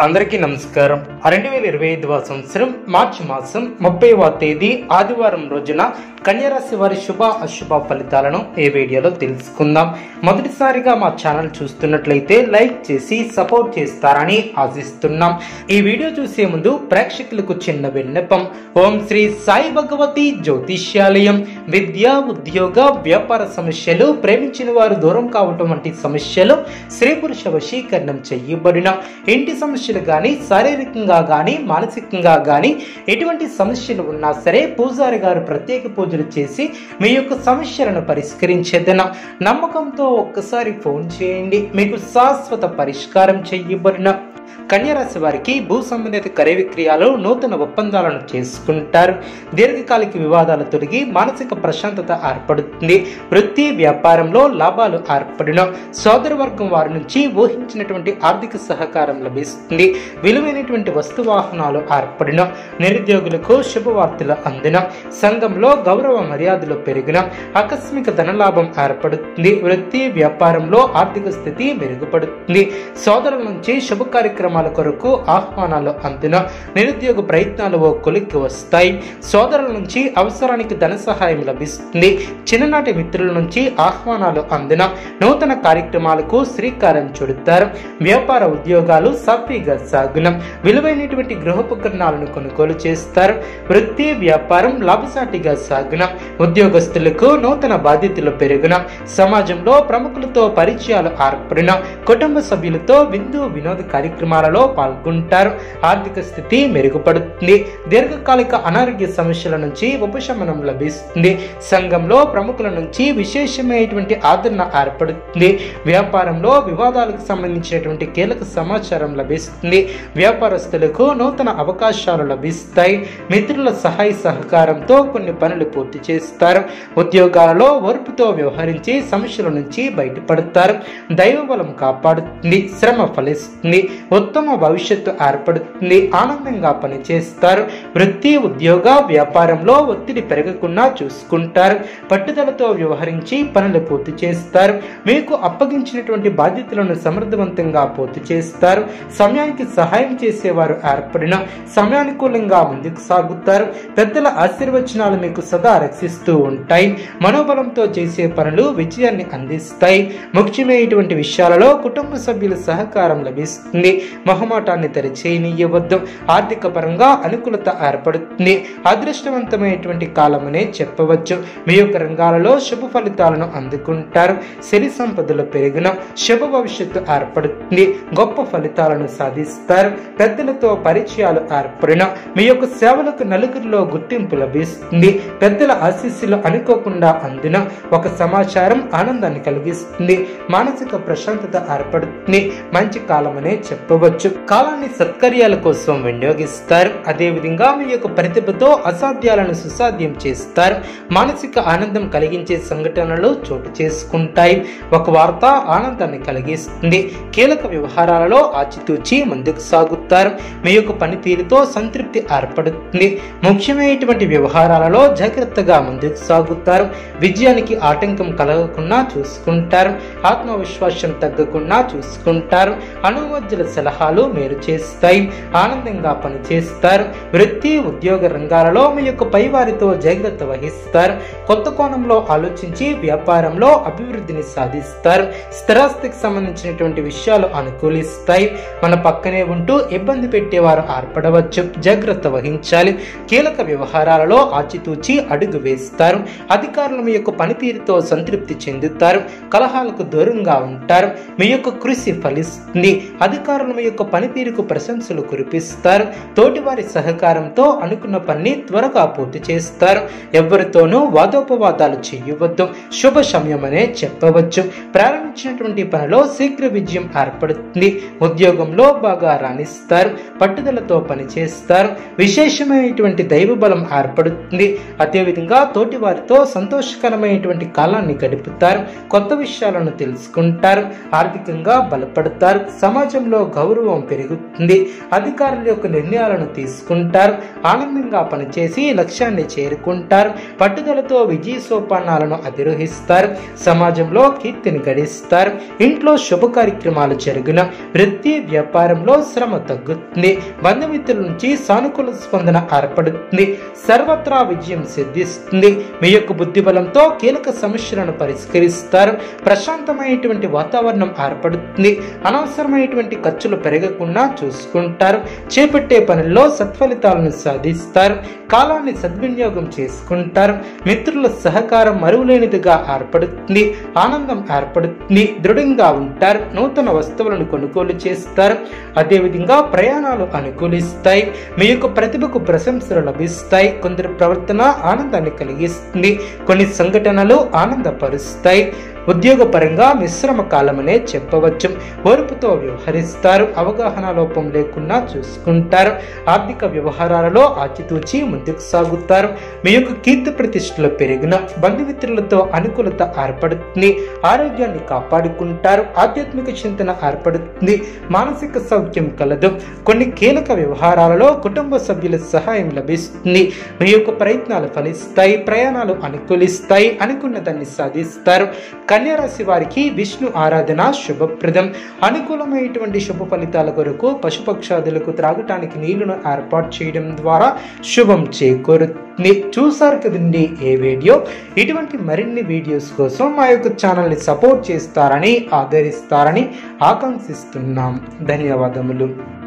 అందరికీ నమస్కారం. 2025వ సంవత్సరం మార్చి మాసం 30వ తేదీ ఆదివారం రోజున కన్యారాశి వారి శుభ అశుభ ఫలితాలను ఈ వీడియోలో తెలుసుకుందాం. మొదటిసారిగా మా ఛానల్ చూస్తున్నట్లయితే లైక్ చేసి సపోర్ట్ చేస్తారని ఆశిస్తున్నాం. ఈ వీడియో చూసే ముందు ప్రేక్షకులకు చిన్న విన్నపం. ఓం శ్రీ సాయి భగవతి జ్యోతిష్యాలయం విద్యా ఉద్యోగ వ్యాపార సమస్యలు, ప్రేమించిన వారు దూరం కావటం వంటి సమస్యలు, స్త్రీ పురుష వశీకరణం చేయబడిన ఇంటి సమస్యలు కానీ, శారీరకంగా కానీ మానసికంగా కానీ ఎటువంటి సమస్యలు ఉన్నా సరే పూజారి గారు ప్రత్యేక పూజలు చేసి మీ యొక్క సమస్యలను పరిష్కరించేదన నమ్మకంతో ఒక్కసారి ఫోన్ చేయండి. మీకు శాశ్వత పరిష్కారం చేయబడిన కన్యారాశి వారికి భూ సంబంధిత క్రయ విక్రయాలు, నూతన ఒప్పందాలను చేసుకుంటారు. దీర్ఘకాలిక వివాదాలు తొలగి మానసిక ప్రశాంతత ఏర్పడుతుంది. వృత్తి వ్యాపారంలో లాభాలు ఏర్పడిన సోదర వర్గం వారి నుంచి ఊహించినటువంటి ఆర్థిక సహకారం లభిస్తుంది. విలువైనటువంటి వస్తు వాహనాలు ఏర్పడిన నిరుద్యోగులకు శుభవార్తలు అందిన సంఘంలో గౌరవ మర్యాదలు పెరిగిన ఆకస్మిక ధనలాభం ఏర్పడుతుంది. వృత్తి వ్యాపారంలో ఆర్థిక స్థితి మెరుగుపడుతుంది. సోదరుల నుంచి శుభ కార్యక్రమాల కొరకు ఆహ్వానాలు అందిన నిరుద్యోగ ప్రయత్నాలు ఓ కొలిక్కి వస్తాయి. సోదరుల నుంచి అవసరానికి ధన సహాయం లభిస్తుంది. చిన్ననాటి మిత్రుల నుంచి ఆహ్వానాలు అందిన నూతన కార్యక్రమాలకు శ్రీకారం చుడతారు. వ్యాపార ఉద్యోగాలు సాఫీగా సాగున విలువైనటువంటి గృహోపకరణాలను కొనుగోలు చేస్తారు. వృత్తి వ్యాపారం లాభసాటిగా సాగున ఉద్యోగస్తులకు నూతన బాధ్యతలు పెరుగున సమాజంలో ప్రముఖులతో పరిచయాలు ఏర్పడిన కుటుంబ సభ్యులతో విందు వినోద కార్యక్రమాలలో పాల్గొంటారు. ఆర్థిక స్థితి మెరుగుపడుతుంది. దీర్ఘకాలిక అనారోగ్య సమస్యల నుంచి ఉపశమనం లభిస్తుంది. సంఘంలో ప్రముఖుల నుంచి విశేషమైనటువంటి ఆదరణ ఏర్పడుతుంది. వ్యాపారంలో వివాదాలకు సంబంధించినటువంటి కీలక సమాచారం లభిస్తుంది. వ్యాపారస్తులకు నూతన అవకాశాలు లభిస్తాయి. మిత్రుల సహాయ సహకారంతో కొన్ని పనులు పూర్తి చేస్తారు. ఉద్యోగాలలో ఓర్పుతో వ్యవహరించి సమస్యల నుంచి బయటపడతారు. దైవబలం కాపాడుతుంది. శ్రమ ఫలిస్తుంది. ఉత్తమ భవిష్యత్తు ఏర్పడుతుంది. ఆనందంగా పనిచేస్తారు. వృత్తి ఉద్యోగ వ్యాపారంలో ఒత్తిడి పెరగకుండా చూసుకుంటారు. పట్టుదలతో వ్యవహరించి పనులు పూర్తి చేస్తారు. మీకు అప్పగించినటువంటి బాధ్యతలను సమర్థవంతంగా పూర్తి చేస్తారు. సమయానికి సహాయం చేసేవారు ఏర్పడిన సమయానుకూలంగా ముందుకు సాగుతారు. పెద్దల ఆశీర్వచనాలు మీకు సదా రక్షిస్తూ ఉంటాయి. మనోబలంతో చేసే పనులు విజయాన్ని అందిస్తాయి. ముఖ్యమైనటువంటి విషయాలలో కుటుంబ సభ్యుల సహకారం లభిస్తుంది. మొహమాటాన్ని తెరచేయనివ్వద్దు. ఆర్థిక పరంగా అనుకూలత ఏర్పడుతుంది. అదృష్టవంతమైనటువంటి కాలమనే చెప్పవచ్చు. మీ యొక్క రంగాలలో శుభ ఫలితాలను అందుకుంటారు. సిరి సంపదలు పెరిగిన శుభ భవిష్యత్తు ఏర్పడుతుంది. గొప్ప ఫలితాలను సాధిస్తారు. పెద్దలతో పరిచయాలు ఏర్పడిన మీ యొక్క సేవలకు నలుగురిలో గుర్తింపు లభిస్తుంది. పెద్దల ఆశీస్సులు అనుకోకుండా అందిన ఒక సమాచారం ఆనందాన్ని కలిగిస్తుంది. మానసిక ప్రశాంతత ఏర్పడుతుంది. మంచి కాలమనే చెప్పవచ్చు. కాలాన్ని సత్కార్యాల కోసం వినియోగిస్తారు. అదేవిధంగా మీ యొక్క ప్రతిభతో అసాధ్యాలను సుసాధ్యం చేస్తారు. మానసిక ఆనందం కలిగించే సంఘటనలు చోటు చేసుకుంటాయి. ఒక వార్త ఆనందాన్ని కలిగిస్తుంది. కీలక వ్యవహారాలలో ఆచితూచి ముందుకు సాగుతారు. మీ యొక్క పనితీరుతో సంతృప్తి ఏర్పడుతుంది. ముఖ్యమైనటువంటి వ్యవహారాలలో జాగ్రత్తగా ముందుకు సాగుతారు. విజయానికి ఆటంకం కలగకుండా చూసుకుంటారు. ఆత్మవిశ్వాసం తగ్గకుండా చూసుకుంటారు. అనుమతుల సలహాలు మేలు చేస్తాయి. ఆనందంగా పనిచేస్తారు. వృత్తి ఉద్యోగ రంగాలలో మీ యొక్క పైవారితో జాగ్రత్త వహిస్తారు. కొత్త కోణంలో ఆలోచించి వ్యాపారంలో అభివృద్ధిని సాధిస్తారు. స్థిరాస్తికి సంబంధించినటువంటి విషయాలు అనుకూలిస్తాయి. మన పక్కనే ఉంటూ ఇబ్బంది పెట్టేవారు ఏర్పడవచ్చు. జాగ్రత్త వహించాలి. కీలక వ్యవహారాలలో ఆచితూచి అడుగు వేస్తారు. అధికారులు మీ యొక్క పనితీరుతో సంతృప్తి చెందుతారు. కలహాలకు దూరంగా ఉంటారు. మీ యొక్క కృషి ఫలిస్తుంది. అధికారులు మీ యొక్క పనితీరుకు ప్రశంసలు కురిపిస్తారు. తోటివారి సహకారంతో అనుకున్న పని త్వరగా పూర్తి చేస్తారు. ఎవరితోనూ వాదోపవాదాలు చేయవద్దు. శుభ సమయమనే చెప్పవచ్చు. ప్రారంభించినటువంటి పనిలో శీఘ్ర విజయం ఏర్పడుతుంది. ఉద్యోగంలో బాగా రాణిస్తారు. పట్టుదలతో పనిచేస్తారు. విశేషమైనటువంటి దైవ బలం ఏర్పడుతుంది. అదేవిధంగా తోటి వారితో సంతోషకరమైనటువంటి కాలాన్ని గడుపుతారు. కొత్త విషయాలను తెలుసుకుంటారు. ఆర్థికంగా బలపడతారు. సమాజంలో గౌరవ గౌరవం పెరుగుతుంది. అధికారుల యొక్క నిర్ణయాలను తీసుకుంటారు. ఆనందంగా పనిచేసి లక్ష్యాన్ని చేరుకుంటారు. పట్టుదలతో విజయ సోపానాలను అధిరోహిస్తారు. సమాజంలో కీర్తిని గడిస్తారు. ఇంట్లో శుభ కార్యక్రమాలు జరిగిన వృత్తి వ్యాపారంలో శ్రమ తగ్గుతుంది. బంధుమిత్రుల నుంచి సానుకూల స్పందన ఏర్పడుతుంది. సర్వత్రా విజయం సిద్ధిస్తుంది. మీ యొక్క బుద్ధి బలంతో కీలక సమస్యలను పరిష్కరిస్తారు. ప్రశాంతమైనటువంటి వాతావరణం ఏర్పడుతుంది. అనవసరమైనటువంటి ఖర్చులు పెరగకుండా చూసుకుంటారు. చేపట్టే పనుల్లో సత్ఫలితాలను సాధిస్తారు. కాలాన్ని సద్వినియోగం చేసుకుంటారు. మిత్రుల సహకారం మరువలేనిదిగా ఏర్పడుతుంది. ఆనందం ఏర్పడుతుంది. దృఢంగా ఉంటారు. నూతన వస్తువులను కొనుగోలు చేస్తారు. అదేవిధంగా ప్రయాణాలు అనుకూలిస్తాయి. మీ యొక్క ప్రతిభకు ప్రశంసలు లభిస్తాయి. కొందరి ప్రవర్తన ఆనందాన్ని కలిగిస్తుంది. కొన్ని సంఘటనలు ఆనందపరుస్తాయి. ఉద్యోగపరంగా మిశ్రమ కాలమనే చెప్పవచ్చు. ఓర్పుతో వ్యవహరిస్తారు. అవగాహన లోపం లేకుండా చూసుకుంటారు. ఆర్థిక వ్యవహారాలలో ఆచితూచి ముందుకు సాగుతారు. మీ యొక్క కీర్తి ప్రతిష్టలు పెరిగిన బంధుమిత్రులతో అనుకూలత ఏర్పడుతుంది. ఆరోగ్యాన్ని కాపాడుకుంటారు. ఆధ్యాత్మిక చింతన ఏర్పడుతుంది. మానసిక సౌఖ్యం కలదు. కొన్ని కీలక వ్యవహారాలలో కుటుంబ సభ్యుల సహాయం లభిస్తుంది. మీ యొక్క ప్రయత్నాలు ఫలిస్తాయి. ప్రయాణాలు అనుకూలిస్తాయి. అనుకున్న దాన్ని సాధిస్తారు. కన్యా రాశి వారికి విష్ణు ఆరాధన శుభప్రదం. అనుకూలమైనటువంటి శుభ ఫలితాల కొరకు పశుపక్షాదులకు త్రాగటానికి నీళ్లను ఏర్పాటు చేయడం ద్వారా శుభం చేకూరుతుంది. చూసారు కదండి ఏ వీడియో. ఇటువంటి మరిన్ని వీడియోస్ కోసం మా యొక్క ఛానల్ని సపోర్ట్ చేస్తారని ఆదరిస్తారని ఆకాంక్షిస్తున్నాం. ధన్యవాదములు.